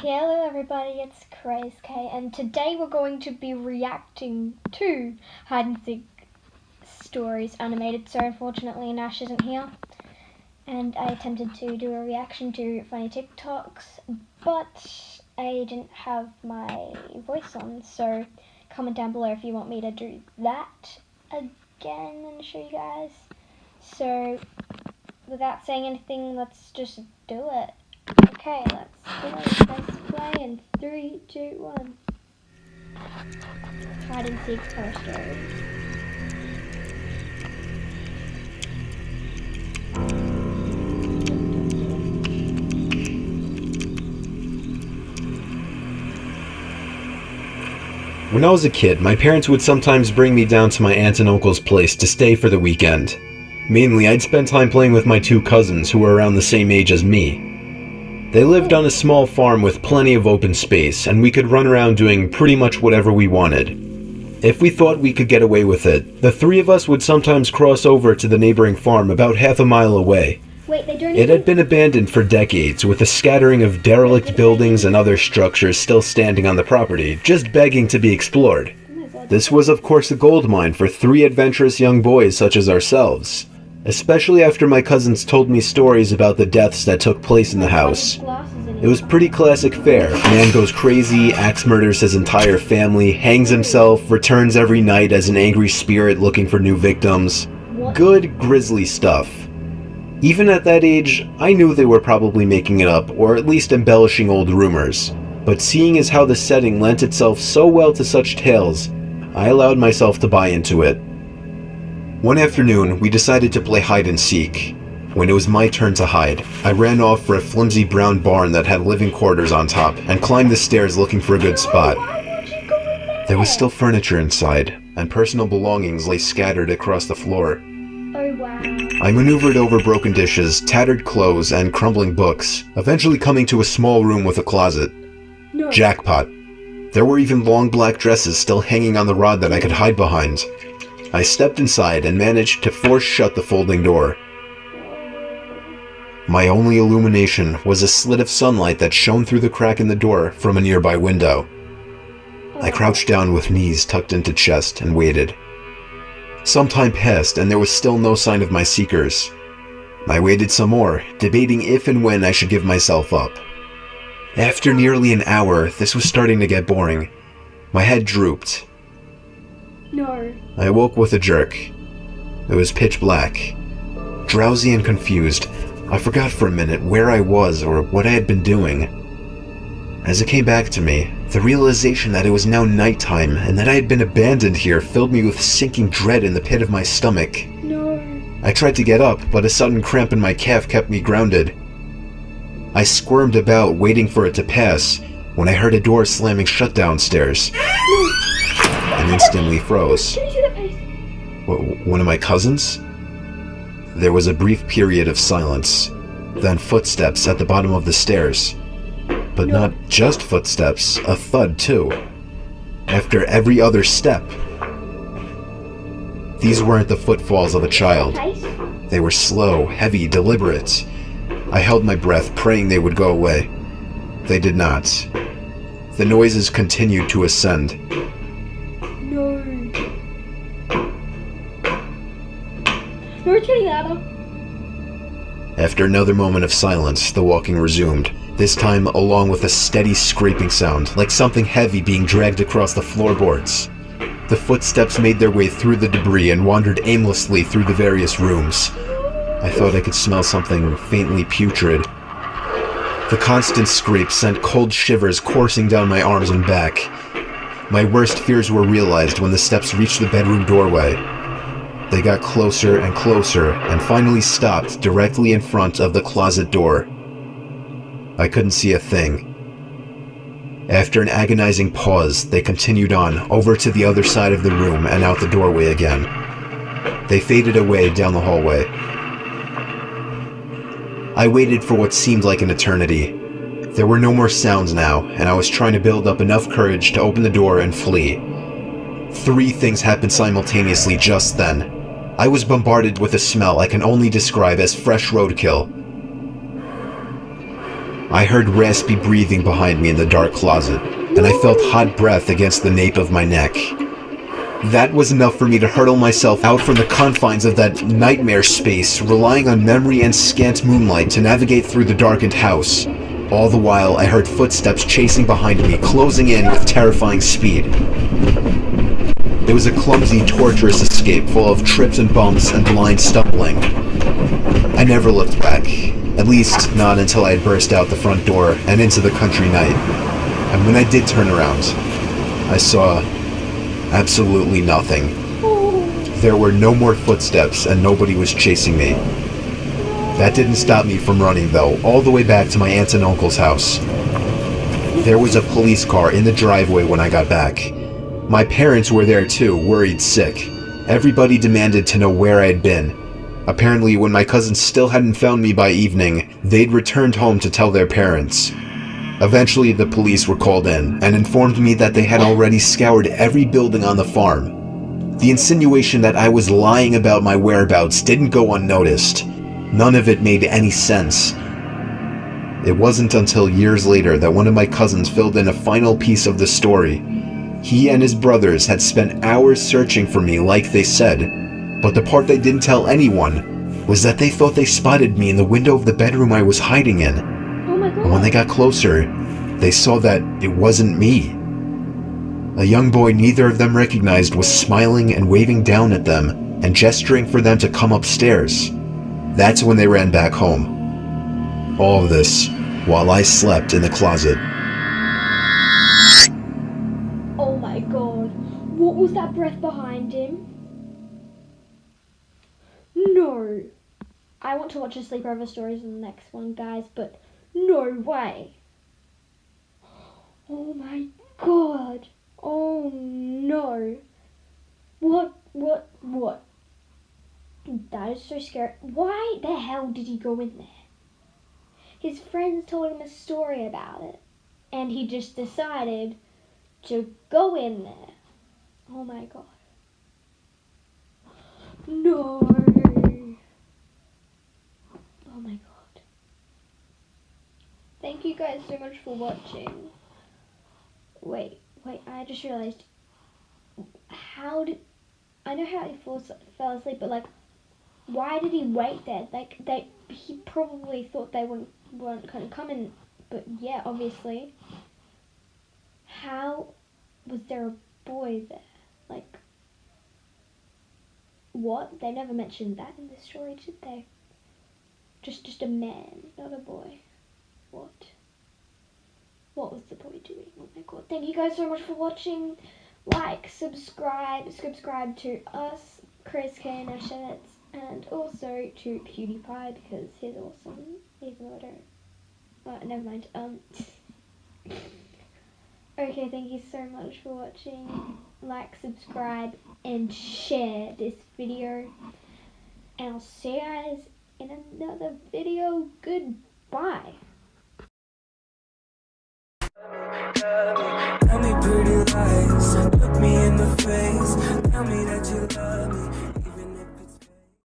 Hello everybody, it's Craz, and today we're going to be reacting to hide and seek stories animated. So unfortunately Nash isn't here, and I attempted to do a reaction to funny TikToks, but I didn't have my voice on, so comment down below if you want me to do that again and show you guys. So without saying anything, let's just do it. Okay, let's go. Press play in 3, 2, 1. Hide and seek horror stories. When I was a kid, my parents would sometimes bring me down to my aunt and uncle's place to stay for the weekend. Mainly, I'd spend time playing with my two cousins who were around the same age as me. They lived on a small farm with plenty of open space, and we could run around doing pretty much whatever we wanted. If we thought we could get away with it, the three of us would sometimes cross over to the neighboring farm about half a mile away. It had been abandoned for decades, with a scattering of derelict buildings and other structures still standing on the property, just begging to be explored. This was of course a gold mine for three adventurous young boys such as ourselves, especially after my cousins told me stories about the deaths that took place in the house. It was pretty classic fare. Man goes crazy, axe murders his entire family, hangs himself, returns every night as an angry spirit looking for new victims. Good, grisly stuff. Even at that age, I knew they were probably making it up, or at least embellishing old rumors. But seeing as how the setting lent itself so well to such tales, I allowed myself to buy into it. One afternoon, we decided to play hide and seek. When it was my turn to hide, I ran off for a flimsy brown barn that had living quarters on top, and climbed the stairs looking for a good spot. There was still furniture inside, and personal belongings lay scattered across the floor. Oh wow. I maneuvered over broken dishes, tattered clothes, and crumbling books, eventually coming to a small room with a closet. No. Jackpot. There were even long black dresses still hanging on the rod that I could hide behind. I stepped inside and managed to force shut the folding door. My only illumination was a slit of sunlight that shone through the crack in the door from a nearby window. I crouched down with knees tucked into chest and waited. Some time passed and there was still no sign of my seekers. I waited some more, debating if and when I should give myself up. After nearly an hour, this was starting to get boring. My head drooped. No. I awoke with a jerk. It was pitch black. Drowsy and confused, I forgot for a minute where I was or what I had been doing. As it came back to me, the realization that it was now nighttime and that I had been abandoned here filled me with sinking dread in the pit of my stomach. No. I tried to get up, but a sudden cramp in my calf kept me grounded. I squirmed about, waiting for it to pass, when I heard a door slamming shut downstairs. And instantly froze. Can you see the face? One of my cousins? There was a brief period of silence, then footsteps at the bottom of the stairs. But not just footsteps, a thud too. After every other step. These weren't the footfalls of a child. They were slow, heavy, deliberate. I held my breath, praying they would go away. They did not. The noises continued to ascend. No. No, it's getting louder. After another moment of silence, the walking resumed, this time along with a steady scraping sound, like something heavy being dragged across the floorboards. The footsteps made their way through the debris and wandered aimlessly through the various rooms. I thought I could smell something faintly putrid. The constant scrape sent cold shivers coursing down my arms and back. My worst fears were realized when the steps reached the bedroom doorway. They got closer and closer, and finally stopped directly in front of the closet door. I couldn't see a thing. After an agonizing pause, they continued on, over to the other side of the room and out the doorway again. They faded away down the hallway. I waited for what seemed like an eternity. There were no more sounds now, and I was trying to build up enough courage to open the door and flee. Three things happened simultaneously just then. I was bombarded with a smell I can only describe as fresh roadkill. I heard raspy breathing behind me in the dark closet, and I felt hot breath against the nape of my neck. That was enough for me to hurtle myself out from the confines of that nightmare space, relying on memory and scant moonlight to navigate through the darkened house. All the while, I heard footsteps chasing behind me, closing in with terrifying speed. It was a clumsy, torturous escape full of trips and bumps and blind stumbling. I never looked back, at least not until I had burst out the front door and into the country night. And when I did turn around, I saw absolutely nothing. There were no more footsteps and nobody was chasing me. That didn't stop me from running, though, all the way back to my aunt and uncle's house. There was a police car in the driveway when I got back. My parents were there too, worried sick. Everybody demanded to know where I had been. Apparently, when my cousins still hadn't found me by evening, they'd returned home to tell their parents. Eventually, the police were called in and informed me that they had already scoured every building on the farm. The insinuation that I was lying about my whereabouts didn't go unnoticed. None of it made any sense. It wasn't until years later that one of my cousins filled in a final piece of the story. He and his brothers had spent hours searching for me like they said, but the part they didn't tell anyone was that they thought they spotted me in the window of the bedroom I was hiding in. Oh my god. And when they got closer, they saw that it wasn't me. A young boy neither of them recognized was smiling and waving down at them and gesturing for them to come upstairs. That's when they ran back home. All of this while I slept in the closet. Oh my god. What was that breath behind him? No. I want to watch the sleepover stories in the next one, guys, but no way. Oh my god. Oh no. What? That is so scary. Why the hell did he go in there? His friends told him a story about it, and he just decided to go in there. Oh my god. No. Oh my god. Thank you guys so much for watching. Wait, I just realized, I know how he fell asleep, but like, why did he wait there? Like, he probably thought they weren't gonna come in, but yeah, obviously. How was there a boy there? Like, what? They never mentioned that in the story, did they? Just a man, not a boy. What? What was the boy doing? Oh my god. Thank you guys so much for watching. Like, subscribe to us, Craz and Nash, and also to PewDiePie because he's awesome. Even though I don't. Oh, never mind. Okay, thank you so much for watching. Like, subscribe, and share this video. And I'll see you guys in another video. Goodbye. Tell me pretty lies, look me in the face, tell me that you